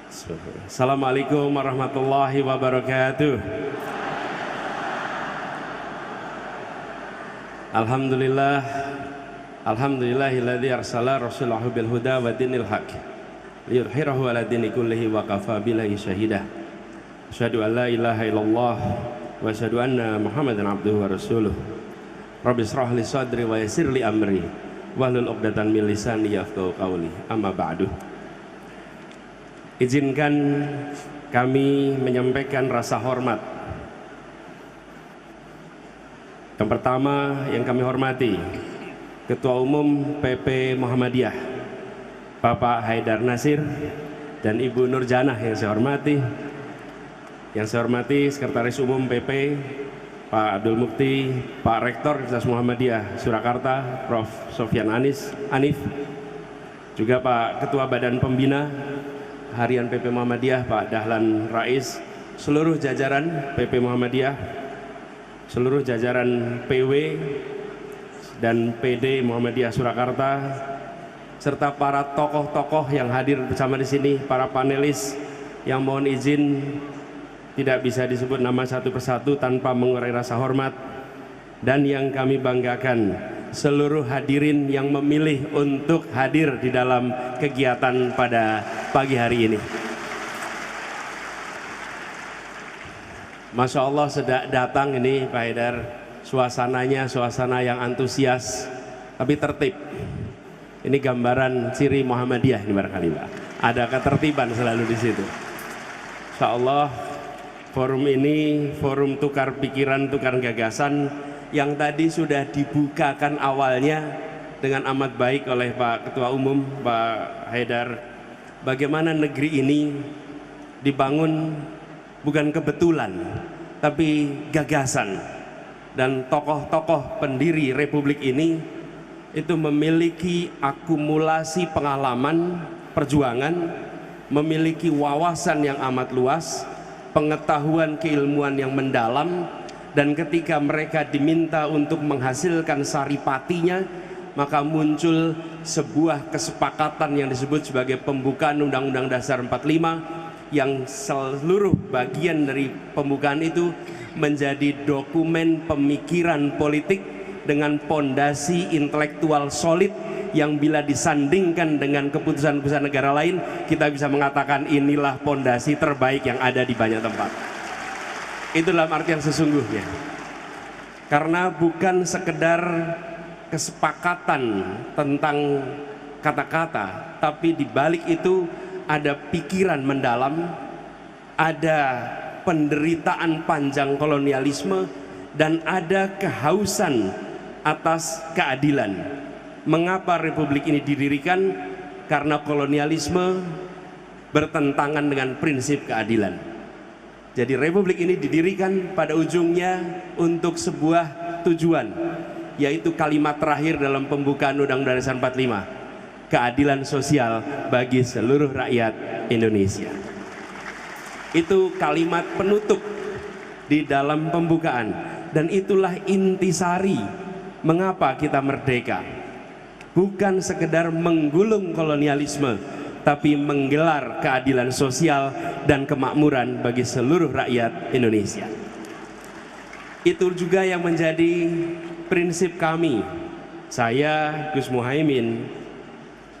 Assalamualaikum warahmatullahi wabarakatuh. Alhamdulillah, alhamdulillahilladzi arsala rasulahu bil huda wa dinil haq liyudhhirahu ala dini kullihi wa kafa billahi syahida. Asyhadu an la ilaha illallah wa asyhadu anna Muhammadan abduhu wa rasuluh. Rabbi shrah li sadri wa yassir li amri wahlul 'uqdatam min lisani yafqahu qawli. Amma ba'du. Izinkan kami menyampaikan rasa hormat. Yang pertama yang kami hormati Ketua Umum PP Muhammadiyah Bapak Haidar Nasir dan Ibu Nurjanah yang saya hormati. Yang saya hormati Sekretaris Umum PP Pak Abdul Mukti, Pak Rektor Universitas Muhammadiyah Surakarta Prof. Sofyan Anif, juga Pak Ketua Badan Pembina Harian PP Muhammadiyah Pak Dahlan Rais, seluruh jajaran PP Muhammadiyah, seluruh jajaran PW dan PD Muhammadiyah Surakarta, serta para tokoh-tokoh yang hadir bersama di sini, para panelis yang mohon izin tidak bisa disebut nama satu persatu tanpa mengurai rasa hormat, dan yang kami banggakan seluruh hadirin yang memilih untuk hadir di dalam kegiatan pada pagi hari ini. Masya Allah, sudah datang ini Pak Haidar, suasananya suasana yang antusias tapi tertib. Ini gambaran ciri Muhammadiyah ini barangkali Pak. Ada ketertiban selalu di situ. Insya Allah forum ini forum tukar pikiran, tukar gagasan yang tadi sudah dibukakan awalnya dengan amat baik oleh Pak Ketua Umum Pak Haidar. Bagaimana negeri ini dibangun bukan kebetulan tapi gagasan, dan tokoh-tokoh pendiri republik ini itu memiliki akumulasi pengalaman perjuangan, memiliki wawasan yang amat luas, pengetahuan keilmuan yang mendalam, dan ketika mereka diminta untuk menghasilkan saripatinya, maka muncul sebuah kesepakatan yang disebut sebagai pembukaan Undang-Undang Dasar 45, yang seluruh bagian dari pembukaan itu menjadi dokumen pemikiran politik dengan pondasi intelektual solid yang bila disandingkan dengan keputusan-keputusan negara lain, kita bisa mengatakan inilah pondasi terbaik yang ada di banyak tempat. Itu dalam artian sesungguhnya, karena bukan sekedar kesepakatan tentang kata-kata, tapi di balik itu ada pikiran mendalam, ada penderitaan panjang kolonialisme, dan ada kehausan atas keadilan. Mengapa republik ini didirikan? Karena kolonialisme bertentangan dengan prinsip keadilan. Jadi republik ini didirikan pada ujungnya untuk sebuah tujuan, yaitu kalimat terakhir dalam pembukaan Undang-Undang Dasar 45, keadilan sosial bagi seluruh rakyat Indonesia. Itu kalimat penutup di dalam pembukaan, dan itulah intisari mengapa kita merdeka. Bukan sekedar menggulung kolonialisme, tapi menggelar keadilan sosial dan kemakmuran bagi seluruh rakyat Indonesia. Itu juga yang menjadi prinsip kami. Saya, Gus Muhaimin,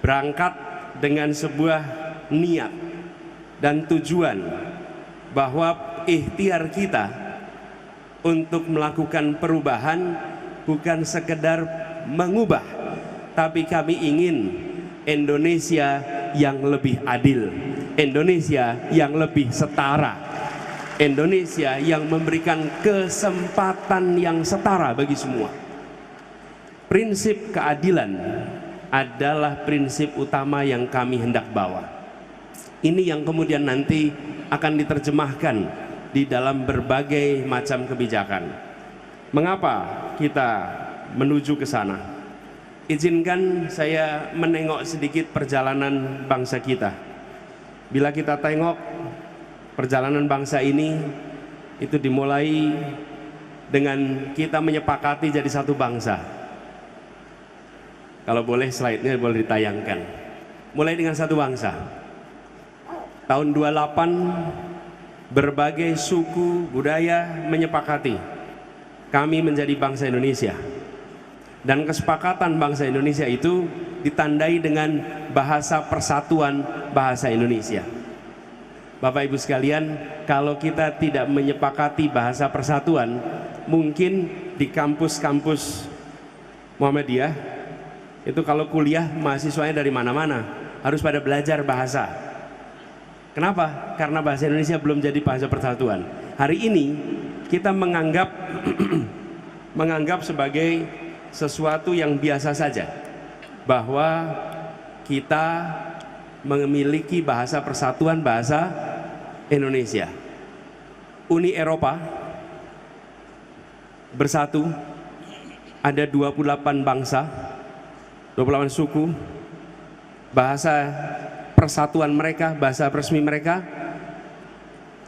berangkat dengan sebuah niat dan tujuan bahwa ikhtiar kita untuk melakukan perubahan bukan sekedar mengubah, tapi kami ingin Indonesia yang lebih adil, Indonesia yang lebih setara, Indonesia yang memberikan kesempatan yang setara bagi semua. Prinsip keadilan adalah prinsip utama yang kami hendak bawa. Ini yang kemudian nanti akan diterjemahkan di dalam berbagai macam kebijakan. Mengapa kita menuju ke sana? Izinkan saya menengok sedikit perjalanan bangsa kita. Bila kita tengok perjalanan bangsa ini, itu dimulai dengan kita menyepakati jadi satu bangsa. Kalau boleh slide-nya boleh ditayangkan. Mulai dengan satu bangsa. tahun 28 berbagai suku budaya menyepakati kami menjadi bangsa Indonesia. Dan kesepakatan bangsa Indonesia itu ditandai dengan bahasa persatuan bahasa Indonesia. Bapak Ibu sekalian, kalau kita tidak menyepakati bahasa persatuan, mungkin di kampus-kampus Muhammadiyah itu kalau kuliah mahasiswanya dari mana-mana harus pada belajar bahasa. Kenapa? Karena bahasa Indonesia belum jadi bahasa persatuan. Hari ini kita menganggap sebagai sesuatu yang biasa saja bahwa kita memiliki bahasa persatuan bahasa Indonesia. Uni Eropa bersatu, ada 28 bangsa, 28 suku. Bahasa persatuan mereka, bahasa resmi mereka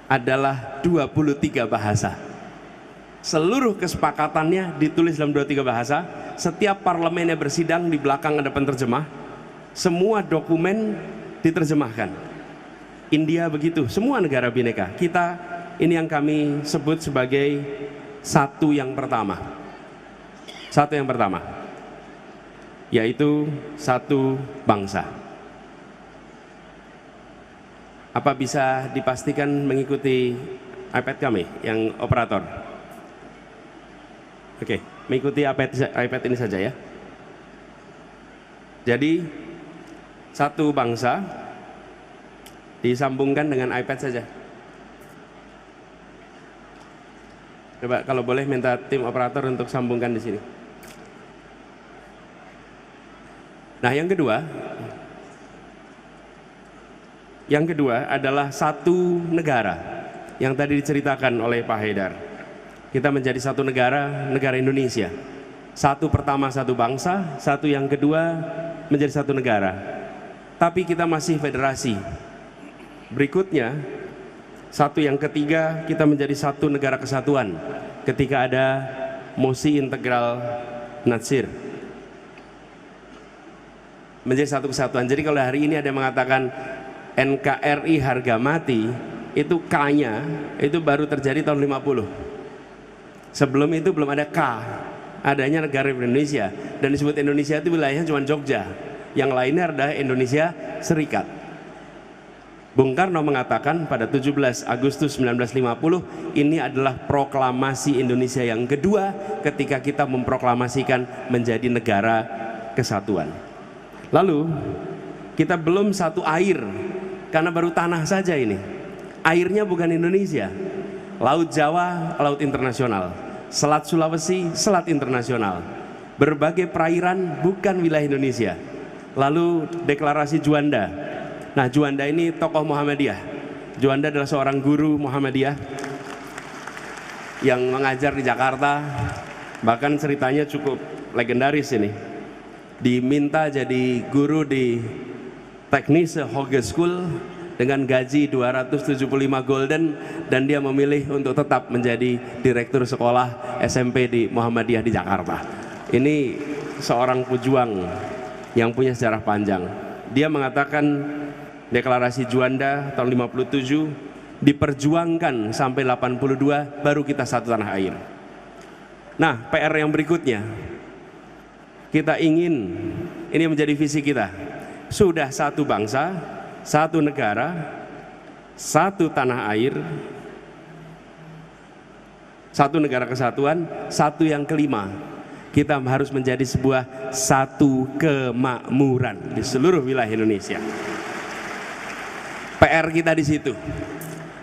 adalah 23 bahasa. Seluruh kesepakatannya ditulis dalam 23 bahasa. Setiap parlemennya bersidang, di belakang ada penerjemah. Semua dokumen diterjemahkan. India begitu, semua negara bineka. Kita ini yang kami sebut sebagai satu yang pertama. Satu yang pertama, yaitu satu bangsa. Apa bisa dipastikan mengikuti iPad kami yang operator? Oke, mengikuti iPad ini saja ya. Jadi satu bangsa disambungkan dengan iPad saja. Coba kalau boleh minta tim operator untuk sambungkan di sini. Nah, yang kedua adalah satu negara yang tadi diceritakan oleh Pak Haidar. Kita menjadi satu negara, negara Indonesia. Satu pertama satu bangsa, satu yang kedua menjadi satu negara. Tapi kita masih federasi. Berikutnya, satu yang ketiga kita menjadi satu negara kesatuan ketika ada mosi integral Natsir. Menjadi satu kesatuan. Jadi kalau hari ini ada yang mengatakan NKRI harga mati, itu K-nya itu baru terjadi tahun 50. Sebelum itu belum ada K, adanya negara Indonesia. Dan disebut Indonesia itu wilayahnya cuma Jogja, yang lainnya adalah Indonesia Serikat. Bung Karno mengatakan pada 17 Agustus 1950, ini adalah proklamasi Indonesia yang kedua ketika kita memproklamasikan menjadi negara kesatuan. Lalu kita belum satu air, karena baru tanah saja ini. Airnya bukan Indonesia. Laut Jawa, laut internasional. Selat Sulawesi, selat internasional. Berbagai perairan bukan wilayah Indonesia. Lalu deklarasi Juanda. Nah, Juanda ini tokoh Muhammadiyah. Juanda adalah seorang guru Muhammadiyah yang mengajar di Jakarta. Bahkan ceritanya cukup legendaris ini. Diminta jadi guru di Teknische Hogeschool dengan gaji 275 gulden, dan dia memilih untuk tetap menjadi direktur sekolah SMP di Muhammadiyah di Jakarta. Ini seorang pejuang yang punya sejarah panjang. Dia mengatakan deklarasi Juanda tahun 57 diperjuangkan sampai 82, baru kita satu tanah air. Nah, PR yang berikutnya, kita ingin, ini menjadi visi kita, sudah satu bangsa, satu negara, satu tanah air, satu negara kesatuan. Satu yang kelima, kita harus menjadi sebuah satu kemakmuran di seluruh wilayah Indonesia. PR kita di situ,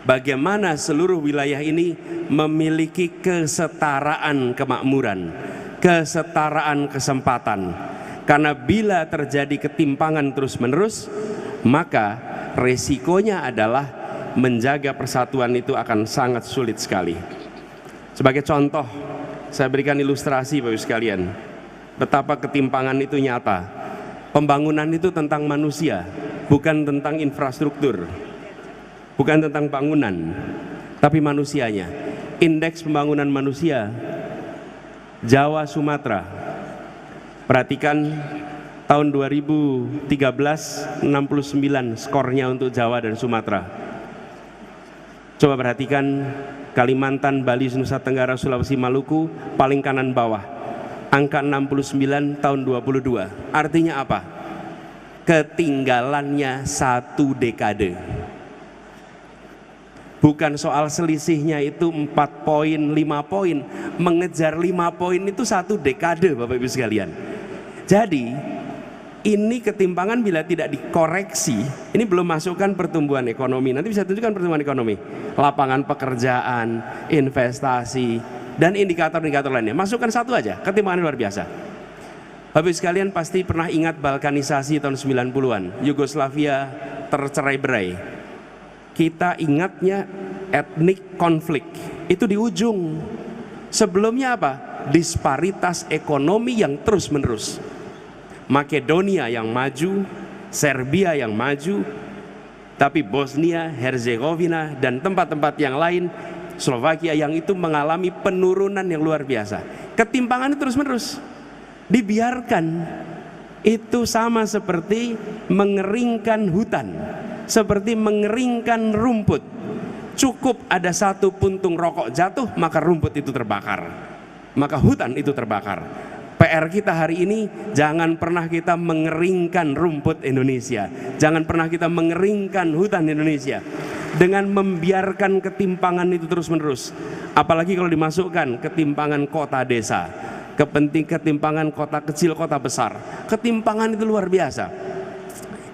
bagaimana seluruh wilayah ini memiliki kesetaraan kemakmuran, kesetaraan kesempatan. Karena bila terjadi ketimpangan terus-menerus, maka resikonya adalah menjaga persatuan itu akan sangat sulit sekali. Sebagai contoh, saya berikan ilustrasi Bapak Ibu sekalian, betapa ketimpangan itu nyata. Pembangunan itu tentang manusia, bukan tentang infrastruktur, bukan tentang bangunan, tapi manusianya. Indeks pembangunan manusia Jawa Sumatera, perhatikan Tahun 2013 69 skornya untuk Jawa dan Sumatera. Coba perhatikan Kalimantan, Bali, Nusa Tenggara, Sulawesi, Maluku paling kanan bawah. Angka 69 tahun 22. Artinya apa? Ketinggalannya 1 dekade. Bukan soal selisihnya itu 4 poin, 5 poin. Mengejar 5 poin itu 1 dekade, Bapak Ibu sekalian. Jadi ini ketimpangan bila tidak dikoreksi, ini belum masukkan pertumbuhan ekonomi. Nanti bisa tunjukkan pertumbuhan ekonomi, lapangan pekerjaan, investasi, dan indikator-indikator lainnya. Masukkan 1 aja, ketimpangan luar biasa. Habis sekalian pasti pernah ingat balkanisasi tahun 90-an, Yugoslavia tercerai-berai. Kita ingatnya etnik konflik, itu di ujung. Sebelumnya apa? Disparitas ekonomi yang terus-menerus. Makedonia yang maju, Serbia yang maju, tapi Bosnia, Herzegovina, dan tempat-tempat yang lain, Slovakia yang itu mengalami penurunan yang luar biasa. Ketimpangan itu terus-menerus. Dibiarkan, itu sama seperti mengeringkan hutan, seperti mengeringkan rumput. Cukup ada 1 puntung rokok jatuh, maka rumput itu terbakar, maka hutan itu terbakar. PR kita hari ini, jangan pernah kita mengeringkan rumput Indonesia, jangan pernah kita mengeringkan hutan Indonesia dengan membiarkan ketimpangan itu terus-menerus. Apalagi kalau dimasukkan ketimpangan kota desa, ketimpangan kota kecil, kota besar, ketimpangan itu luar biasa.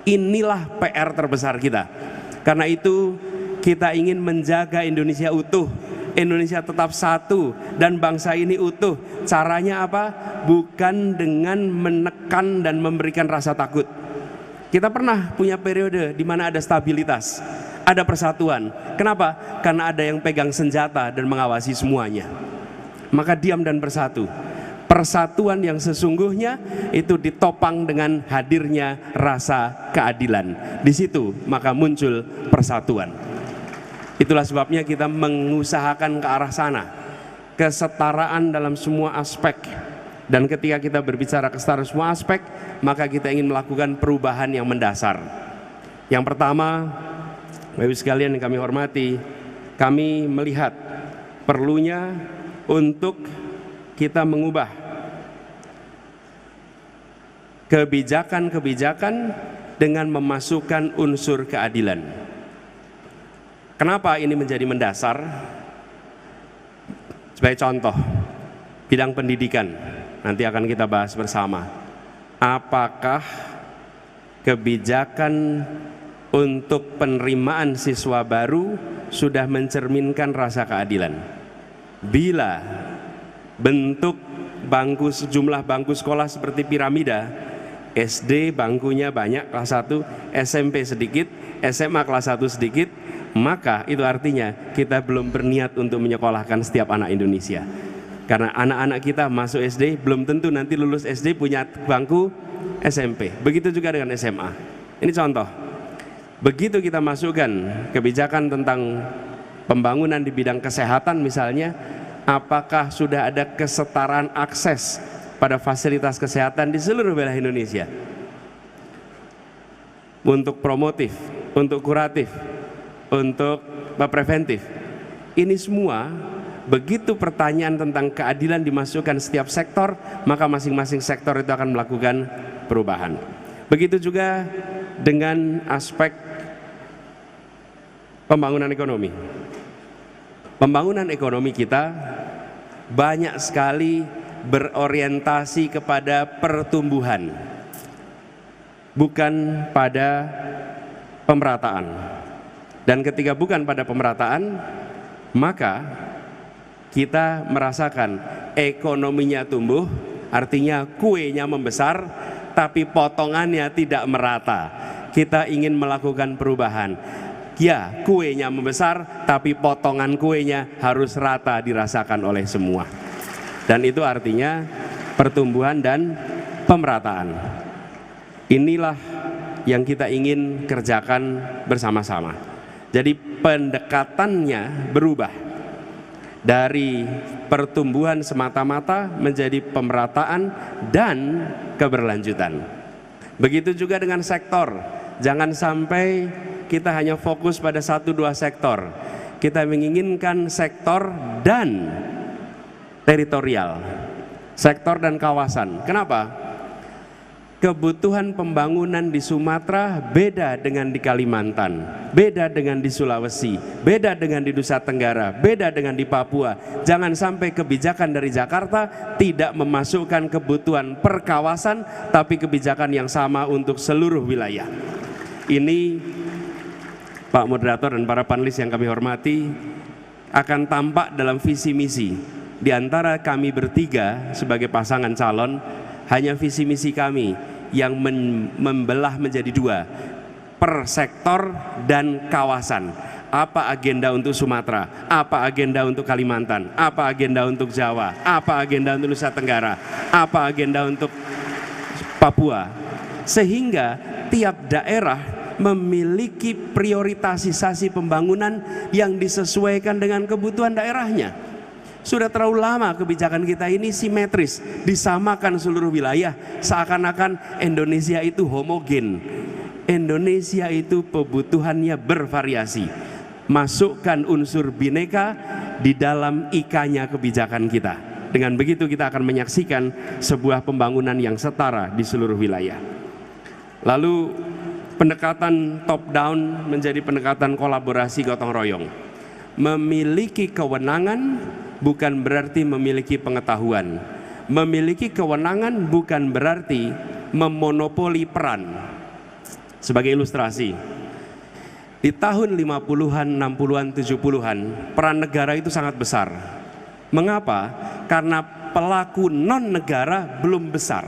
Inilah PR terbesar kita. Karena itu kita ingin menjaga Indonesia utuh, Indonesia tetap satu, dan bangsa ini utuh. Caranya apa? Bukan dengan menekan dan memberikan rasa takut. Kita pernah punya periode di mana ada stabilitas, ada persatuan. Kenapa? Karena ada yang pegang senjata dan mengawasi semuanya. Maka diam dan bersatu. Persatuan yang sesungguhnya itu ditopang dengan hadirnya rasa keadilan. Di situ maka muncul persatuan. Itulah sebabnya kita mengusahakan ke arah sana, kesetaraan dalam semua aspek. Dan ketika kita berbicara kesetaraan semua aspek, maka kita ingin melakukan perubahan yang mendasar. Yang pertama, Bapak sekalian yang kami hormati, kami melihat perlunya untuk kita mengubah kebijakan-kebijakan dengan memasukkan unsur keadilan. Kenapa ini menjadi mendasar? Sebagai contoh, bidang pendidikan, nanti akan kita bahas bersama. Apakah kebijakan untuk penerimaan siswa baru sudah mencerminkan rasa keadilan? Bila bentuk bangku, sejumlah bangku sekolah seperti piramida, SD bangkunya banyak, kelas 1, SMP sedikit, SMA kelas 1 sedikit, maka itu artinya kita belum berniat untuk menyekolahkan setiap anak Indonesia. Karena anak-anak kita masuk SD belum tentu nanti lulus SD punya bangku SMP. Begitu juga dengan SMA. Ini contoh. Begitu kita masukkan kebijakan tentang pembangunan di bidang kesehatan misalnya, apakah sudah ada kesetaraan akses pada fasilitas kesehatan di seluruh wilayah Indonesia? Untuk promotif, untuk kuratif, untuk preventif. Ini semua, begitu pertanyaan tentang keadilan dimasukkan setiap sektor, maka masing-masing sektor itu akan melakukan perubahan. Begitu juga dengan aspek pembangunan ekonomi. Pembangunan ekonomi kita banyak sekali berorientasi kepada pertumbuhan, bukan pada pemerataan. Dan ketika bukan pada pemerataan, maka kita merasakan ekonominya tumbuh, artinya kuenya membesar, tapi potongannya tidak merata. Kita ingin melakukan perubahan. Ya, kuenya membesar, tapi potongan kuenya harus rata dirasakan oleh semua. Dan itu artinya pertumbuhan dan pemerataan. Inilah yang kita ingin kerjakan bersama-sama. Jadi pendekatannya berubah dari pertumbuhan semata-mata menjadi pemerataan dan keberlanjutan. Begitu juga dengan sektor. Jangan sampai kita hanya fokus pada 1-2 sektor. Kita menginginkan sektor dan teritorial, sektor dan kawasan. Kenapa? Kebutuhan pembangunan di Sumatera beda dengan di Kalimantan, beda dengan di Sulawesi, beda dengan di Nusa Tenggara, beda dengan di Papua. Jangan sampai kebijakan dari Jakarta tidak memasukkan kebutuhan per kawasan, tapi kebijakan yang sama untuk seluruh wilayah. Ini Pak Moderator dan para panelis yang kami hormati, akan tampak dalam visi misi. Di antara kami bertiga sebagai pasangan calon, hanya visi misi kami yang membelah menjadi 2, per sektor dan kawasan. Apa agenda untuk Sumatera, apa agenda untuk Kalimantan, apa agenda untuk Jawa, apa agenda untuk Nusa Tenggara, apa agenda untuk Papua. Sehingga tiap daerah memiliki prioritasasi pembangunan yang disesuaikan dengan kebutuhan daerahnya. Sudah terlalu lama kebijakan kita ini simetris, disamakan seluruh wilayah, seakan-akan Indonesia itu homogen. Indonesia itu kebutuhannya bervariasi. Masukkan unsur bineka di dalam ikanya kebijakan kita. Dengan begitu kita akan menyaksikan sebuah pembangunan yang setara di seluruh wilayah. Lalu pendekatan top down menjadi pendekatan kolaborasi gotong royong. Memiliki kewenangan bukan berarti memiliki pengetahuan. Memiliki kewenangan bukan berarti memonopoli peran. Sebagai ilustrasi, di tahun 50-an, 60-an, 70-an, peran negara itu sangat besar. Mengapa? Karena pelaku non-negara belum besar,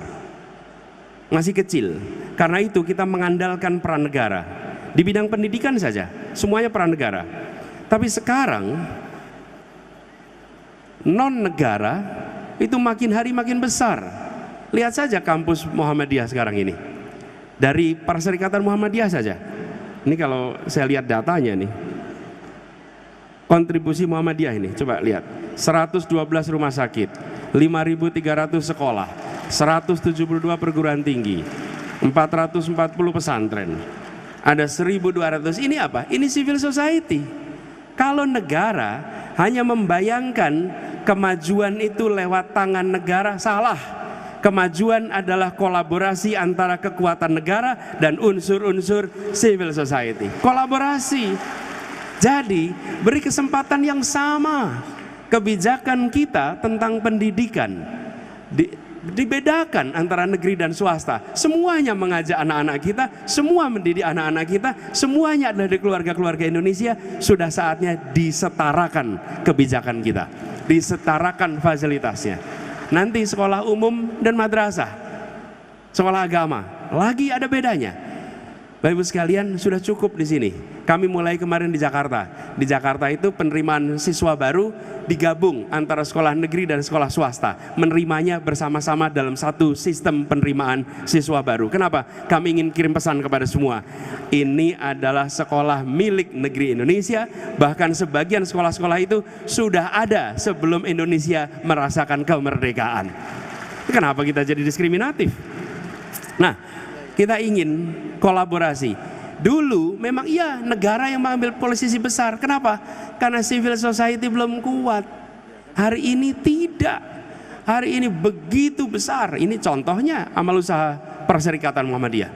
masih kecil. Karena itu kita mengandalkan peran negara. Di bidang pendidikan saja, semuanya peran negara. Tapi sekarang non-negara itu makin hari makin besar. Lihat saja kampus Muhammadiyah sekarang ini. Dari Perserikatan Muhammadiyah saja. Ini kalau saya lihat datanya nih. Kontribusi Muhammadiyah ini, coba lihat. 112 rumah sakit, 5.300 sekolah, 172 perguruan tinggi, 440 pesantren. Ada 1.200. Ini apa? Ini civil society. Kalau negara hanya membayangkan kemajuan itu lewat tangan negara, salah. Kemajuan adalah kolaborasi antara kekuatan negara dan unsur-unsur civil society. Kolaborasi. Jadi beri kesempatan yang sama. Kebijakan kita tentang pendidikan dibedakan antara negeri dan swasta. Semuanya mengajak anak-anak kita, semua mendidik anak-anak kita, semuanya adalah dari keluarga-keluarga Indonesia. Sudah saatnya disetarakan kebijakan kita, disetarakan fasilitasnya. Nanti sekolah umum dan madrasah, sekolah agama, lagi ada bedanya. Bapak Ibu sekalian, sudah cukup di sini. Kami mulai kemarin di Jakarta. Di Jakarta itu penerimaan siswa baru digabung antara sekolah negeri dan sekolah swasta. Menerimanya bersama-sama dalam satu sistem penerimaan siswa baru. Kenapa? Kami ingin kirim pesan kepada semua. Ini adalah sekolah milik negeri Indonesia. Bahkan sebagian sekolah-sekolah itu sudah ada sebelum Indonesia merasakan kemerdekaan. Kenapa kita jadi diskriminatif? Nah, kita ingin kolaborasi. Dulu memang iya negara yang mengambil posisi besar. Kenapa? Karena civil society belum kuat. Hari ini tidak. Hari ini begitu besar. Ini contohnya amal usaha Perserikatan Muhammadiyah.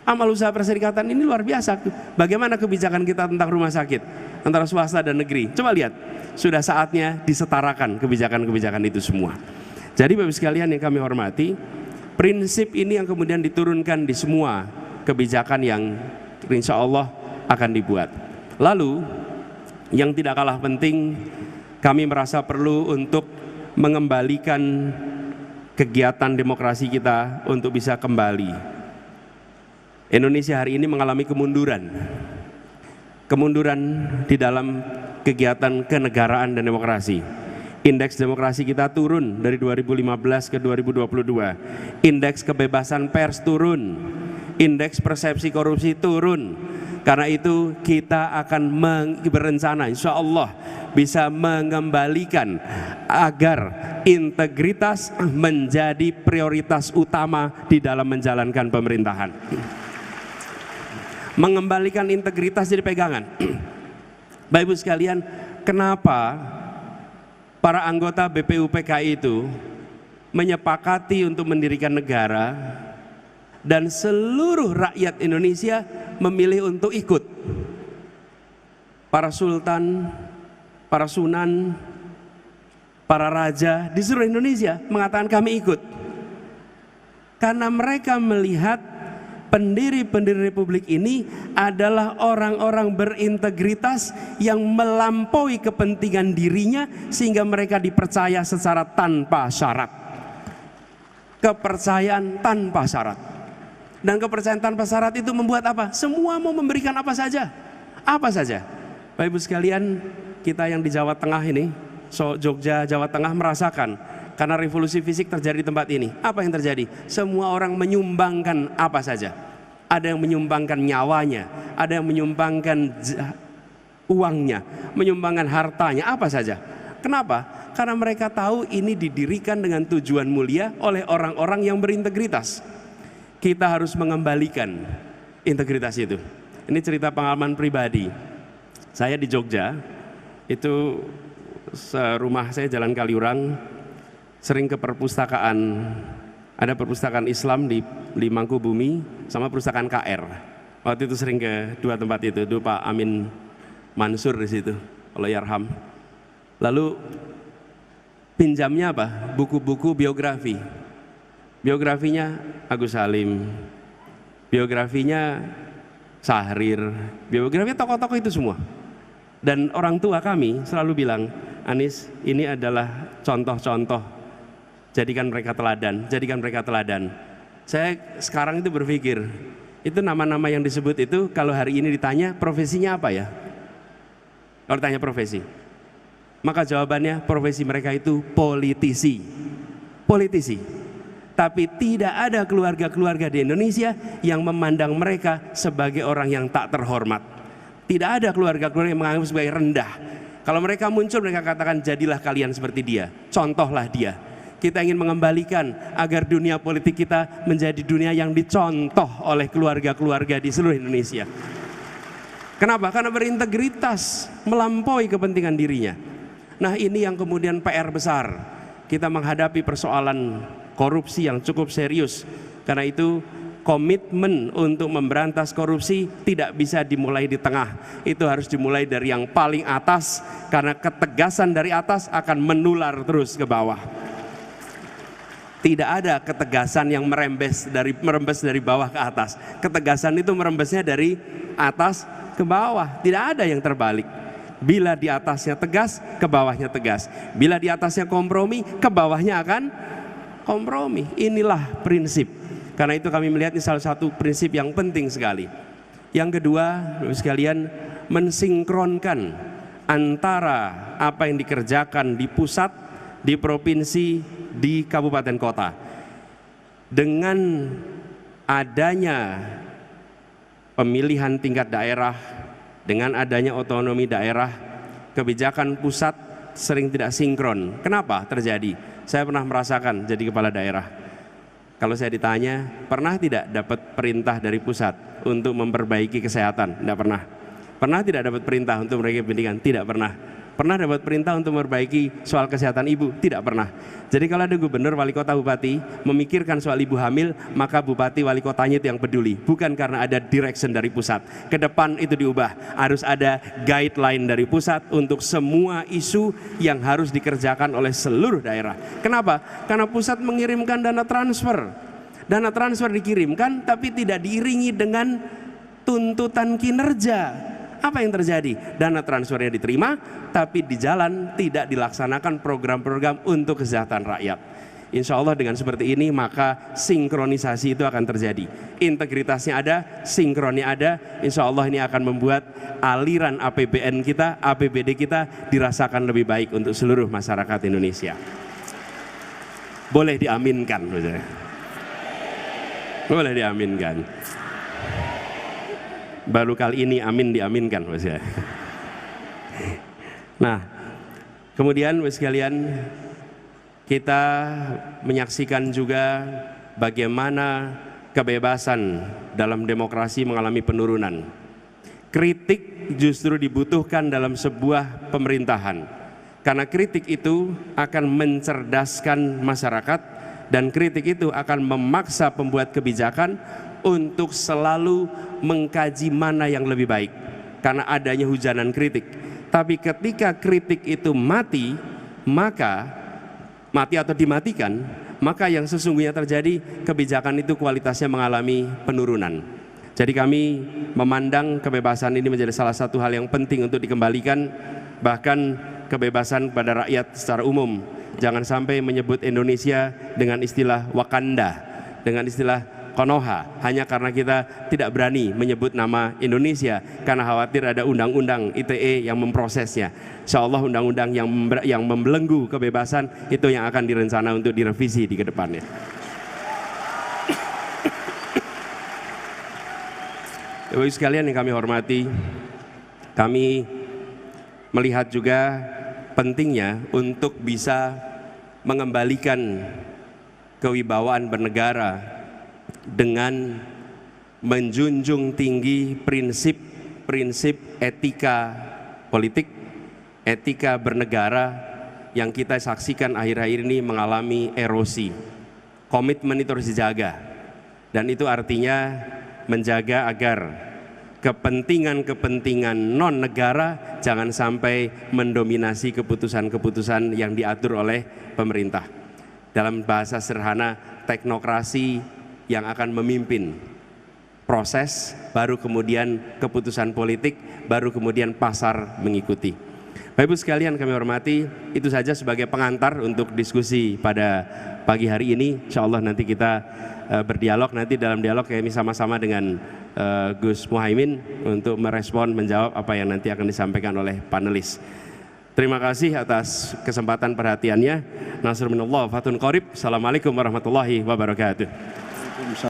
Amal usaha Perserikatan ini luar biasa. Bagaimana kebijakan kita tentang rumah sakit antara swasta dan negeri? Coba lihat. Sudah saatnya disetarakan kebijakan-kebijakan itu semua. Jadi Bapak sekalian yang kami hormati, prinsip ini yang kemudian diturunkan di semua kebijakan yang insya Allah akan dibuat. Lalu yang tidak kalah penting, kami merasa perlu untuk mengembalikan kegiatan demokrasi kita untuk bisa kembali. Indonesia hari ini mengalami kemunduran di dalam kegiatan kenegaraan dan demokrasi. Indeks demokrasi kita turun dari 2015 ke 2022. Indeks kebebasan pers turun. Indeks persepsi korupsi turun. Karena itu kita akan berencana insya Allah bisa mengembalikan agar integritas menjadi prioritas utama di dalam menjalankan pemerintahan. Mengembalikan integritas jadi pegangan. Bapak Ibu sekalian, kenapa para anggota BPUPKI itu menyepakati untuk mendirikan negara dan seluruh rakyat Indonesia memilih untuk ikut? Para sultan, para sunan, para raja di seluruh Indonesia mengatakan kami ikut. Karena mereka melihat pendiri-pendiri republik ini adalah orang-orang berintegritas yang melampaui kepentingan dirinya sehingga mereka dipercaya secara tanpa syarat. Kepercayaan tanpa syarat. Dan kepercayaan tanpa syarat itu membuat apa? Semua mau memberikan apa saja. Apa saja. Bapak Ibu sekalian, kita yang di Jawa Tengah ini, Jogja, Jawa Tengah merasakan karena revolusi fisik terjadi di tempat ini. Apa yang terjadi? Semua orang menyumbangkan apa saja. Ada yang menyumbangkan nyawanya, ada yang menyumbangkan uangnya, menyumbangkan hartanya, apa saja. Kenapa? Karena mereka tahu ini didirikan dengan tujuan mulia oleh orang-orang yang berintegritas. Kita harus mengembalikan integritas itu. Ini cerita pengalaman pribadi. Saya di Jogja, itu rumah saya Jalan Kaliurang, sering ke perpustakaan. Ada perpustakaan Islam di Mangkubumi sama perpustakaan KR. Waktu itu sering ke dua tempat itu. Dulu Pak Amin Mansur di situ, Allahyarham. Lalu pinjamnya apa? Buku-buku biografi. Biografinya Agus Salim, biografinya Syahrir, biografinya tokoh-tokoh itu semua. Dan orang tua kami selalu bilang, Anis, ini adalah contoh-contoh. Jadikan mereka teladan, jadikan mereka teladan. Saya sekarang itu berpikir, itu nama-nama yang disebut itu kalau hari ini ditanya profesinya apa ya? Kalau ditanya profesi, maka jawabannya profesi mereka itu politisi. Politisi. Tapi tidak ada keluarga-keluarga di Indonesia yang memandang mereka sebagai orang yang tak terhormat. Tidak ada keluarga-keluarga yang menganggap sebagai rendah. Kalau mereka muncul, mereka katakan jadilah kalian seperti dia, contohlah dia. Kita ingin mengembalikan agar dunia politik kita menjadi dunia yang dicontoh oleh keluarga-keluarga di seluruh Indonesia. Kenapa? Karena berintegritas, melampaui kepentingan dirinya. Nah, ini yang kemudian PR besar. Kita menghadapi persoalan korupsi yang cukup serius. Karena itu komitmen untuk memberantas korupsi tidak bisa dimulai di tengah. Itu harus dimulai dari yang paling atas, karena ketegasan dari atas akan menular terus ke bawah. Tidak ada ketegasan yang merembes dari bawah ke atas. Ketegasan itu merembesnya dari atas ke bawah. Tidak ada yang terbalik. Bila di atasnya tegas, ke bawahnya tegas. Bila di atasnya kompromi, ke bawahnya akan kompromi. Inilah prinsip. Karena itu kami melihat ini salah satu prinsip yang penting sekali. Yang kedua, sekalian, mensinkronkan antara apa yang dikerjakan di pusat, di provinsi, di kabupaten kota. Dengan adanya pemilihan tingkat daerah, dengan adanya otonomi daerah, kebijakan pusat sering tidak sinkron. Kenapa terjadi? Saya pernah merasakan jadi kepala daerah. Kalau saya ditanya, pernah tidak dapat perintah dari pusat untuk memperbaiki kesehatan? Tidak pernah. Pernah tidak dapat perintah untuk memperbaiki pendidikan? Tidak pernah. Pernah dapat perintah untuk memperbaiki soal kesehatan ibu? Tidak pernah. Jadi kalau ada gubernur, wali kota, bupati memikirkan soal ibu hamil, maka bupati, wali kotanya itu yang peduli. Bukan karena ada direction dari pusat. Ke depan itu diubah. Harus ada guideline dari pusat untuk semua isu yang harus dikerjakan oleh seluruh daerah. Kenapa? Karena pusat mengirimkan dana transfer. Dana transfer dikirimkan tapi tidak diiringi dengan tuntutan kinerja. Apa yang terjadi? Dana transfernya diterima, tapi di jalan tidak dilaksanakan program-program untuk kesejahteraan rakyat. Insya Allah dengan seperti ini maka sinkronisasi itu akan terjadi. Integritasnya ada, sinkronnya ada. Insya Allah ini akan membuat aliran APBN kita, APBD kita dirasakan lebih baik untuk seluruh masyarakat Indonesia. Boleh diaminkan, boleh diaminkan. Baru kali ini amin diaminkan Mas ya. Nah, kemudian Mas sekalian, kita menyaksikan juga bagaimana kebebasan dalam demokrasi mengalami penurunan. Kritik justru dibutuhkan dalam sebuah pemerintahan, karena kritik itu akan mencerdaskan masyarakat, dan kritik itu akan memaksa pembuat kebijakan untuk selalu mengkaji mana yang lebih baik, karena adanya hujanan kritik. Tapi ketika kritik itu mati atau dimatikan, maka yang sesungguhnya terjadi, kebijakan itu kualitasnya mengalami penurunan. Jadi kami memandang kebebasan ini menjadi salah satu hal yang penting untuk dikembalikan, bahkan kebebasan pada rakyat secara umum. Jangan sampai menyebut Indonesia dengan istilah Wakanda, dengan istilah Konoha, hanya karena kita tidak berani menyebut nama Indonesia karena khawatir ada undang-undang ITE yang memprosesnya. Insya Allah undang-undang yang membelenggu kebebasan itu yang akan direncana untuk direvisi di kedepannya. Bapak Ibu sekalian yang kami hormati, kami melihat juga pentingnya untuk bisa mengembalikan kewibawaan bernegara dengan menjunjung tinggi prinsip-prinsip etika politik, etika bernegara yang kita saksikan akhir-akhir ini mengalami erosi. Komitmen itu harus dijaga, dan itu artinya menjaga agar kepentingan-kepentingan non-negara jangan sampai mendominasi keputusan-keputusan yang diatur oleh pemerintah. Dalam bahasa sederhana, teknokrasi yang akan memimpin proses, baru kemudian keputusan politik, baru kemudian pasar mengikuti. Bapak Ibu sekalian kami hormati, itu saja sebagai pengantar untuk diskusi pada pagi hari ini. Insya Allah nanti kita berdialog, nanti dalam dialog kami sama-sama dengan Gus Muhaimin untuk merespon, menjawab apa yang nanti akan disampaikan oleh panelis. Terima kasih atas kesempatan perhatiannya. Nasrul minallah, fatun qarib. Assalamualaikum warahmatullahi wabarakatuh.